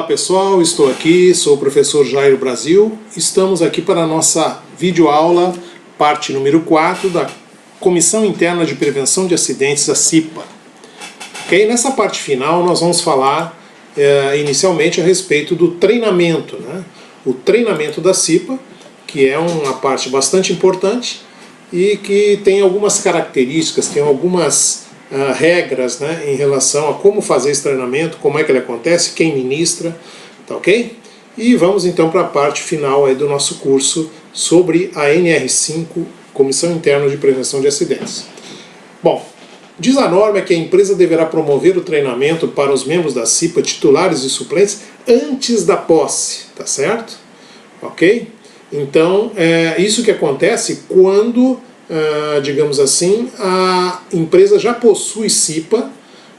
Olá pessoal, estou aqui, sou o professor Jairo Brasil. Estamos aqui para a nossa videoaula, parte número 4 da Comissão Interna de Prevenção de Acidentes, a CIPA. Okay? Nessa parte final nós vamos falar inicialmente a respeito do treinamento, né? O treinamento da CIPA, que é uma parte bastante importante e que tem algumas características, tem algumas regras, né, em relação a como fazer esse treinamento, como é que ele acontece, quem ministra, tá ok? E vamos então para a parte final aí do nosso curso sobre a NR5, Comissão Interna de Prevenção de Acidentes. Bom, diz a norma que a empresa deverá promover o treinamento para os membros da CIPA, titulares e suplentes, antes da posse, tá certo? Ok? Então, isso que acontece quando digamos assim, a empresa já possui CIPA,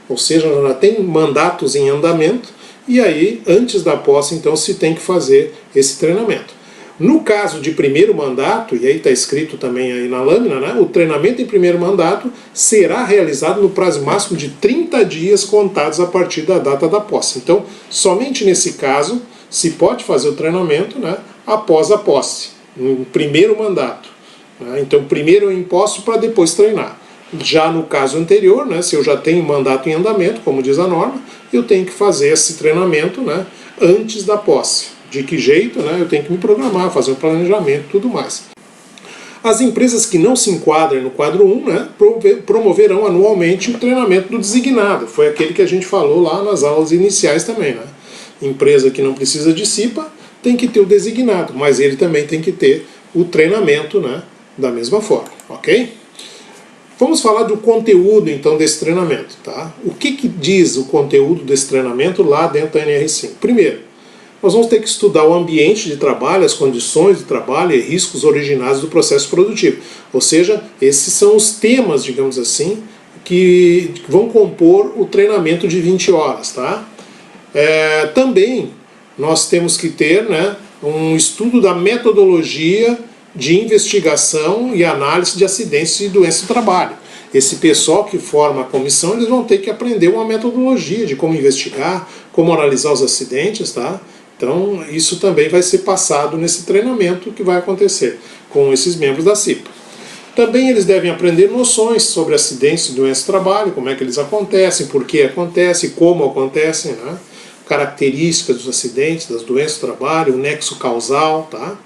ou seja, ela já tem mandatos em andamento, e aí, antes da posse, então, se tem que fazer esse treinamento. No caso de primeiro mandato, e aí está escrito também aí na lâmina, né, o treinamento em primeiro mandato será realizado no prazo máximo de 30 dias contados a partir da data da posse. Então, somente nesse caso, se pode fazer o treinamento, né, após a posse, no primeiro mandato. Então primeiro eu imposto para depois treinar. Já no caso anterior, né, se eu já tenho mandato em andamento, como diz a norma, eu tenho que fazer esse treinamento, né, antes da posse. De que jeito? Né, eu tenho que me programar, fazer um planejamento e tudo mais. As empresas que não se enquadram no quadro 1, né, promoverão anualmente o treinamento do designado. Foi aquele que a gente falou lá nas aulas iniciais também. Né? Empresa que não precisa de CIPA tem que ter o designado, mas ele também tem que ter o treinamento, né, da mesma forma, ok? Vamos falar do conteúdo, então, desse treinamento, tá? O que diz o conteúdo desse treinamento lá dentro da NR5? Primeiro, nós vamos ter que estudar o ambiente de trabalho, as condições de trabalho e riscos originados do processo produtivo. Ou seja, esses são os temas, digamos assim, que vão compor o treinamento de 20 horas, tá? Também nós temos que ter, né, um estudo da metodologia de investigação e análise de acidentes e doenças do trabalho. Esse pessoal que forma a comissão, eles vão ter que aprender uma metodologia de como investigar, como analisar os acidentes, tá? Então, isso também vai ser passado nesse treinamento que vai acontecer com esses membros da CIPA. Também eles devem aprender noções sobre acidentes e doenças do trabalho, como é que eles acontecem, por que acontecem, como acontecem, né? Características dos acidentes, das doenças do trabalho, o nexo causal, tá?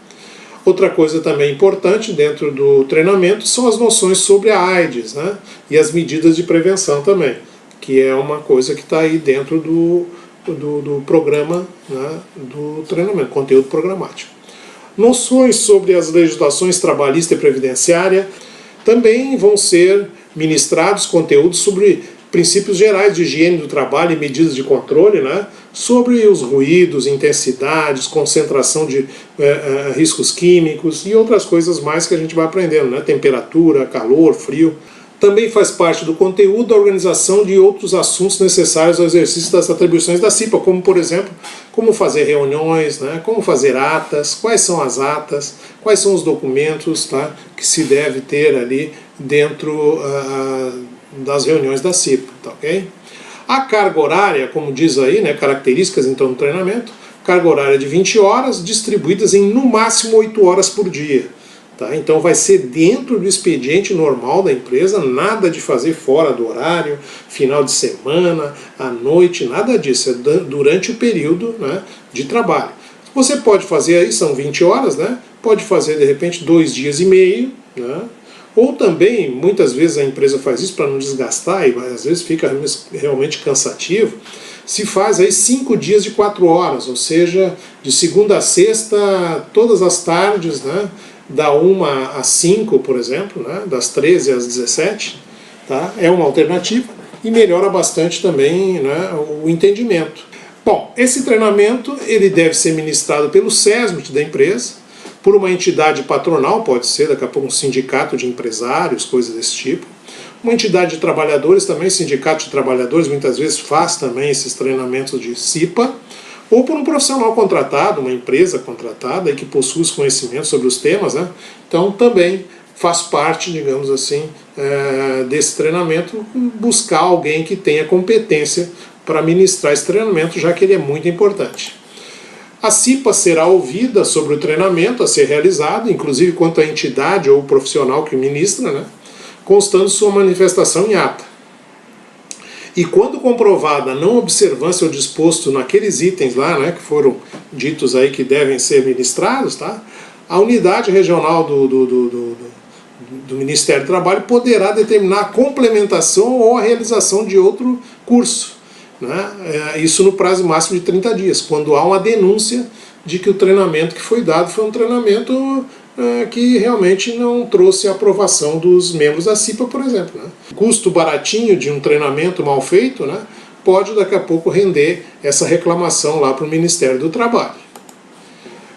Outra coisa também importante dentro do treinamento são as noções sobre a AIDS, né? E as medidas de prevenção também, que é uma coisa que está aí dentro do programa, né, do treinamento, conteúdo programático. Noções sobre as legislações trabalhista e previdenciária. Também vão ser ministrados conteúdos sobre princípios gerais de higiene do trabalho e medidas de controle, né? Sobre os ruídos, intensidades, concentração de riscos químicos e outras coisas mais que a gente vai aprendendo, né? Temperatura, calor, frio. Também faz parte do conteúdo a organização de outros assuntos necessários ao exercício das atribuições da CIPA, como, por exemplo, como fazer reuniões, né? Como fazer atas, quais são as atas, quais são os documentos, tá? Que se deve ter ali dentro das reuniões da CIPA, tá ok? A carga horária, como diz aí, né, características então do treinamento, carga horária de 20 horas, distribuídas em no máximo 8 horas por dia. Tá? Então vai ser dentro do expediente normal da empresa, nada de fazer fora do horário, final de semana, à noite, nada disso, é durante o período, né, de trabalho. Você pode fazer aí, são 20 horas, né, pode fazer de repente 2 dias e meio, né, ou também, muitas vezes a empresa faz isso para não desgastar e às vezes fica realmente cansativo, se faz aí 5 dias de 4 horas, ou seja, de segunda a sexta, todas as tardes, né, da 1 às 5, por exemplo, né, das 13 às 17, tá? É uma alternativa e melhora bastante também, né, o entendimento. Bom, esse treinamento ele deve ser ministrado pelo SESMIT da empresa, por uma entidade patronal, pode ser daqui a pouco um sindicato de empresários, coisas desse tipo. Uma entidade de trabalhadores também, sindicato de trabalhadores, muitas vezes faz também esses treinamentos de CIPA, ou por um profissional contratado, uma empresa contratada e que possui os conhecimentos sobre os temas, né? Então também faz parte, digamos assim, desse treinamento, buscar alguém que tenha competência para ministrar esse treinamento, já que ele é muito importante. A CIPA será ouvida sobre o treinamento a ser realizado, inclusive quanto à entidade ou profissional que ministra, né, constando sua manifestação em ata. E quando comprovada a não observância ou disposto naqueles itens lá, né, que foram ditos aí que devem ser ministrados, tá, a unidade regional do Ministério do Trabalho poderá determinar a complementação ou a realização de outro curso, né, isso no prazo máximo de 30 dias, quando há uma denúncia de que o treinamento que foi dado foi um treinamento que realmente não trouxe a aprovação dos membros da CIPA, por exemplo. Né. O custo baratinho de um treinamento mal feito, né, pode daqui a pouco render essa reclamação lá para o Ministério do Trabalho.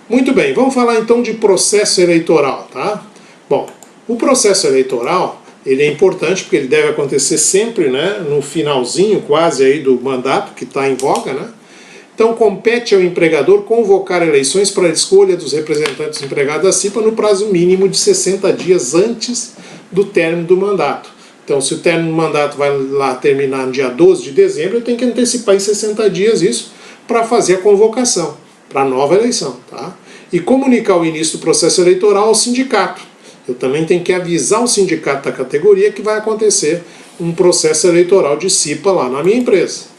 Muito bem, vamos falar então de processo eleitoral, tá? Bom, o processo eleitoral, ele é importante porque ele deve acontecer sempre, né, no finalzinho quase aí do mandato que está em voga, né? Então compete ao empregador convocar eleições para a escolha dos representantes empregados da CIPA no prazo mínimo de 60 dias antes do término do mandato. Então se o término do mandato vai lá terminar no dia 12 de dezembro, eu tenho que antecipar em 60 dias isso para fazer a convocação para a nova eleição, tá? E comunicar o início do processo eleitoral ao sindicato. Eu também tenho que avisar o sindicato da categoria que vai acontecer um processo eleitoral de CIPA lá na minha empresa.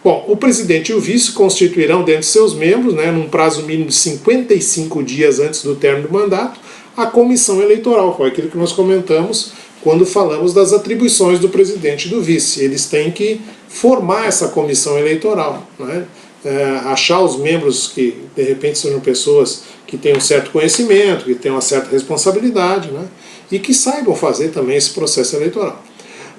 Bom, o presidente e o vice constituirão dentre seus membros, né, num prazo mínimo de 55 dias antes do término do mandato, a comissão eleitoral. Foi aquilo que nós comentamos quando falamos das atribuições do presidente e do vice. Eles têm que formar essa comissão eleitoral, né? Achar os membros que de repente sejam pessoas que tenham um certo conhecimento, que tenham uma certa responsabilidade, né, e que saibam fazer também esse processo eleitoral.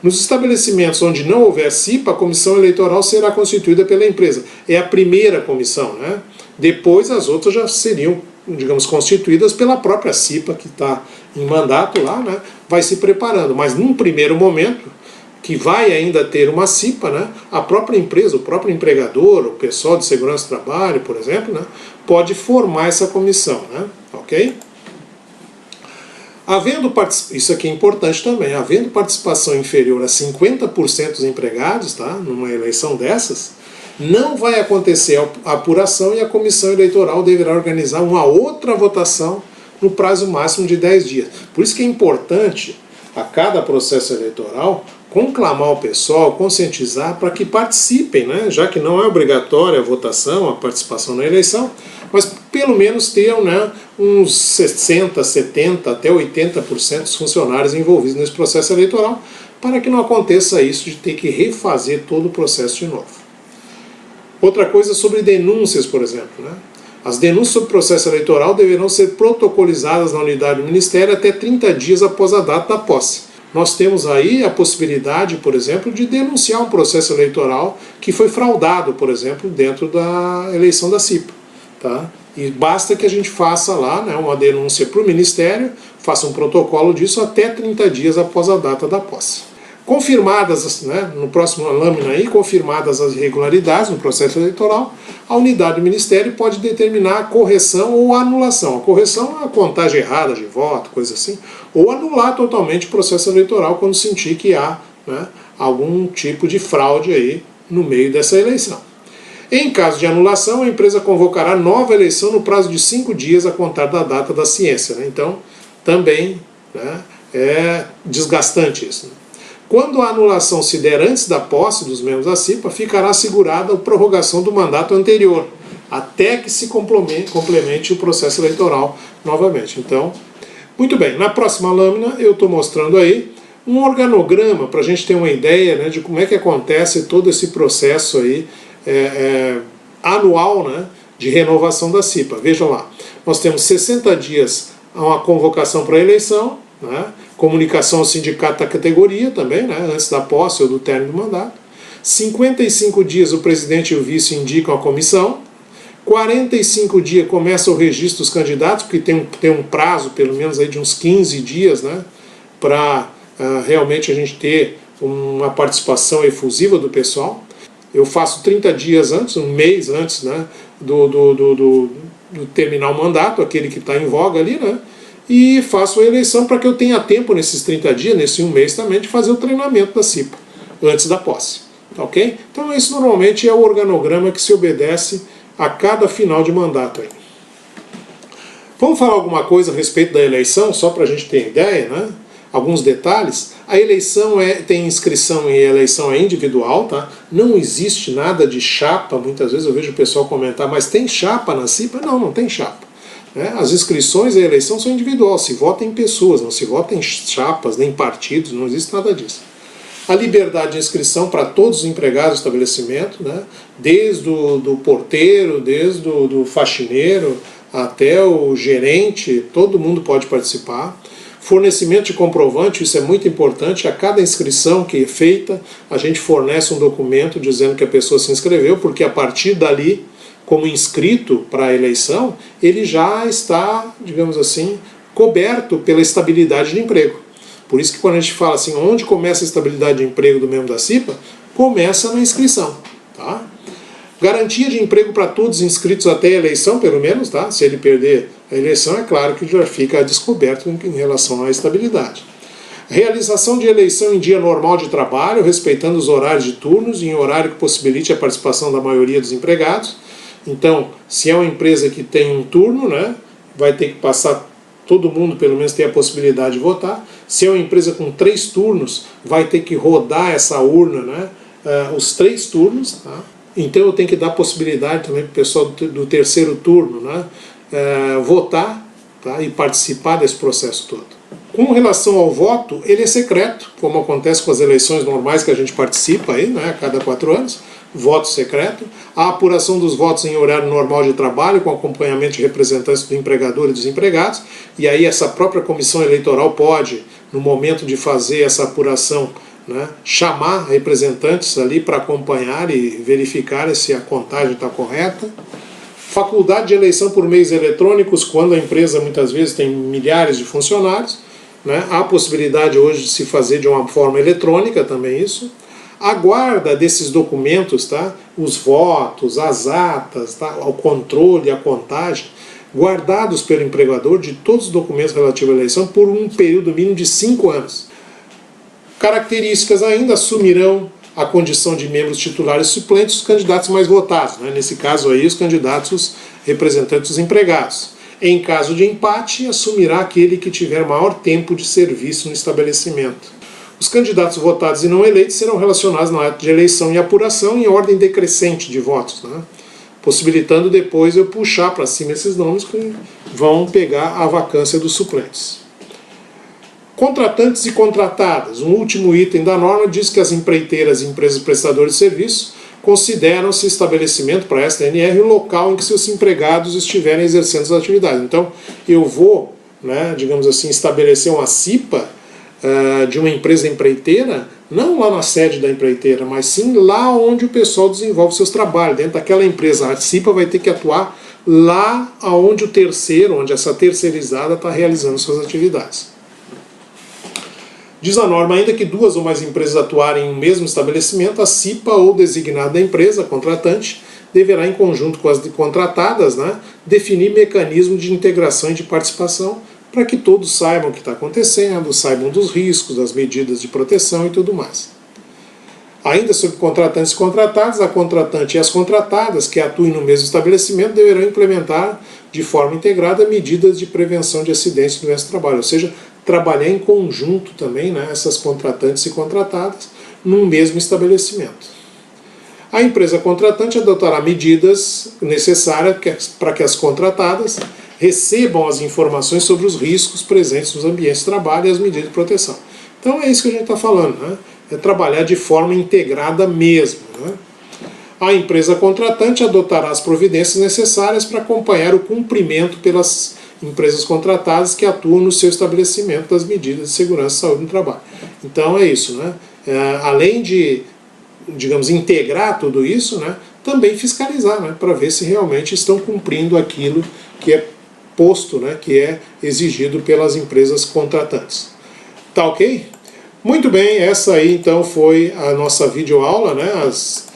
Nos estabelecimentos onde não houver CIPA, a comissão eleitoral será constituída pela empresa. É a primeira comissão, né? Depois as outras já seriam, digamos, constituídas pela própria CIPA, que está em mandato lá, né? Vai se preparando. Mas num primeiro momento, que vai ainda ter uma CIPA, né, a própria empresa, o próprio empregador, o pessoal de segurança do trabalho, por exemplo, né, pode formar essa comissão, né, ok? Isso aqui é importante também, havendo participação inferior a 50% dos empregados, tá, numa eleição dessas, não vai acontecer a apuração e a comissão eleitoral deverá organizar uma outra votação no prazo máximo de 10 dias. Por isso que é importante, a cada processo eleitoral, conclamar o pessoal, conscientizar para que participem, né? Já que não é obrigatória a votação, a participação na eleição, mas pelo menos tenham, né, uns 60%, 70%, até 80% dos funcionários envolvidos nesse processo eleitoral, para que não aconteça isso de ter que refazer todo o processo de novo. Outra coisa sobre denúncias, por exemplo, né? As denúncias sobre o processo eleitoral deverão ser protocolizadas na unidade do Ministério até 30 dias após a data da posse. Nós temos aí a possibilidade, por exemplo, de denunciar um processo eleitoral que foi fraudado, por exemplo, dentro da eleição da CIPA. Tá? E basta que a gente faça lá, né, uma denúncia para o Ministério, faça um protocolo disso até 30 dias após a data da posse. Confirmadas, né, no próximo lâmina aí, confirmadas as irregularidades no processo eleitoral, a unidade do Ministério pode determinar a correção ou a anulação. A correção é a contagem errada de voto, coisa assim, ou anular totalmente o processo eleitoral quando sentir que há, né, algum tipo de fraude aí no meio dessa eleição. Em caso de anulação, a empresa convocará nova eleição no prazo de 5 dias a contar da data da ciência. Né? Então, também, né, é desgastante isso. Né? Quando a anulação se der antes da posse dos membros da CIPA, ficará assegurada a prorrogação do mandato anterior, até que se complemente o processo eleitoral novamente. Então, muito bem, na próxima lâmina eu estou mostrando aí um organograma para a gente ter uma ideia, né, de como é que acontece todo esse processo aí, anual, né, de renovação da CIPA. Vejam lá, nós temos 60 dias a uma convocação para a eleição, né, comunicação ao sindicato da categoria também, né, antes da posse ou do término do mandato. 55 dias o presidente e o vice indicam a comissão. 45 dias começa o registro dos candidatos, porque tem um prazo, pelo menos aí de uns 15 dias, né, para realmente a gente ter uma participação efusiva do pessoal. Eu faço 30 dias antes, um mês antes, né, do terminar o mandato, aquele que está em voga ali, né, e faço a eleição para que eu tenha tempo nesses 30 dias, nesse um mês também, de fazer o treinamento da CIPA, antes da posse. Tá ok? Então esse normalmente é o organograma que se obedece a cada final de mandato aí. Vamos falar alguma coisa a respeito da eleição, só para a gente ter ideia, né? Alguns detalhes. A eleição tem inscrição e a eleição é individual, tá? Não existe nada de chapa, muitas vezes eu vejo o pessoal comentar, mas tem chapa na CIPA? Não, não tem chapa. Né? As inscrições e a eleição são individual, se vota em pessoas, não se vota em chapas, nem partidos, não existe nada disso. A liberdade de inscrição para todos os empregados do estabelecimento, né? Desde do porteiro, desde do faxineiro até o gerente, todo mundo pode participar. Fornecimento de comprovante, isso é muito importante. A cada inscrição que é feita, a gente fornece um documento dizendo que a pessoa se inscreveu, porque a partir dali, como inscrito para a eleição, ele já está, digamos assim, coberto pela estabilidade de emprego. Por isso que quando a gente fala assim, onde começa a estabilidade de emprego do membro da CIPA, começa na inscrição. Tá? Garantia de emprego para todos inscritos até a eleição, pelo menos, tá? Se ele perder a eleição, é claro que já fica descoberto em relação à estabilidade. Realização de eleição em dia normal de trabalho, respeitando os horários de turnos e em horário que possibilite a participação da maioria dos empregados. Então, se é uma empresa que tem um turno, né, vai ter que passar, todo mundo pelo menos tem a possibilidade de votar. Se é uma empresa com 3 turnos, vai ter que rodar essa urna, né, os 3 turnos, tá? Então eu tenho que dar possibilidade também para o pessoal do terceiro turno, né, votar, tá, e participar desse processo todo. Com relação ao voto, ele é secreto, como acontece com as eleições normais que a gente participa aí, né, a cada 4 anos, voto secreto. A apuração dos votos em horário normal de trabalho, com acompanhamento de representantes do empregador e dos empregados, e aí essa própria comissão eleitoral pode, no momento de fazer essa apuração, né, chamar representantes ali para acompanhar e verificar se a contagem está correta. Faculdade de eleição por meios eletrônicos, quando a empresa muitas vezes tem milhares de funcionários, né, há a possibilidade hoje de se fazer de uma forma eletrônica também isso. A guarda desses documentos, tá, os votos, as atas, tá, o controle, a contagem, guardados pelo empregador de todos os documentos relativos à eleição por um período mínimo de 5 anos. Características ainda assumirão a condição de membros titulares e suplentes os candidatos mais votados, né? Nesse caso aí os candidatos representantes dos empregados. Em caso de empate, assumirá aquele que tiver maior tempo de serviço no estabelecimento. Os candidatos votados e não eleitos serão relacionados na ata de eleição e apuração em ordem decrescente de votos, né? Possibilitando depois eu puxar para cima esses nomes que vão pegar a vacância dos suplentes. Contratantes e contratadas. Um último item da norma diz que as empreiteiras e empresas prestadoras de serviço consideram-se estabelecimento para esta NR o local em que seus empregados estiverem exercendo as atividades. Então, eu vou, né, digamos assim, estabelecer uma CIPA de uma empresa empreiteira, não lá na sede da empreiteira, mas sim lá onde o pessoal desenvolve seus trabalhos. Dentro daquela empresa, a CIPA vai ter que atuar lá onde o terceiro, onde essa terceirizada está realizando suas atividades. Diz a norma ainda que 2 ou mais empresas atuarem em um mesmo estabelecimento, a CIPA ou designada da empresa contratante deverá, em conjunto com as contratadas, né, definir mecanismos de integração e de participação para que todos saibam o que está acontecendo, saibam dos riscos, das medidas de proteção e tudo mais. Ainda sobre contratantes e contratados, a contratante e as contratadas que atuem no mesmo estabelecimento deverão implementar de forma integrada medidas de prevenção de acidentes e doenças do trabalho, ou seja, trabalhar em conjunto também, né, essas contratantes e contratadas num mesmo estabelecimento. A empresa contratante adotará medidas necessárias para que as contratadas recebam as informações sobre os riscos presentes nos ambientes de trabalho e as medidas de proteção. Então é isso que a gente está falando, né? É trabalhar de forma integrada mesmo, né? A empresa contratante adotará as providências necessárias para acompanhar o cumprimento pelas empresas contratadas que atuam no seu estabelecimento das medidas de segurança e saúde no trabalho. Então é isso, né? Além de, digamos, integrar tudo isso, né, também fiscalizar, né, para ver se realmente estão cumprindo aquilo que é posto, né, que é exigido pelas empresas contratantes. Tá ok? Muito bem, essa aí então foi a nossa videoaula, né, as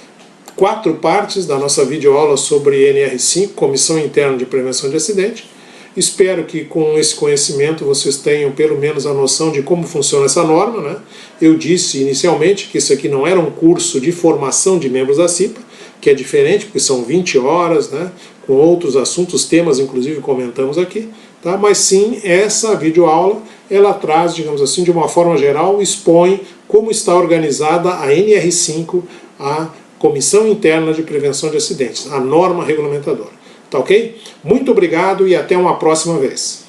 4 partes da nossa videoaula sobre NR5, Comissão Interna de Prevenção de Acidente. Espero que com esse conhecimento vocês tenham pelo menos a noção de como funciona essa norma, né? Eu disse inicialmente que isso aqui não era um curso de formação de membros da CIPA, que é diferente, porque são 20 horas, né? Com outros assuntos, temas inclusive comentamos aqui, tá? Mas sim, essa videoaula, ela traz, digamos assim, de uma forma geral, expõe como está organizada a NR5, a Comissão Interna de Prevenção de Acidentes, a norma regulamentadora. Tá ok? Muito obrigado e até uma próxima vez.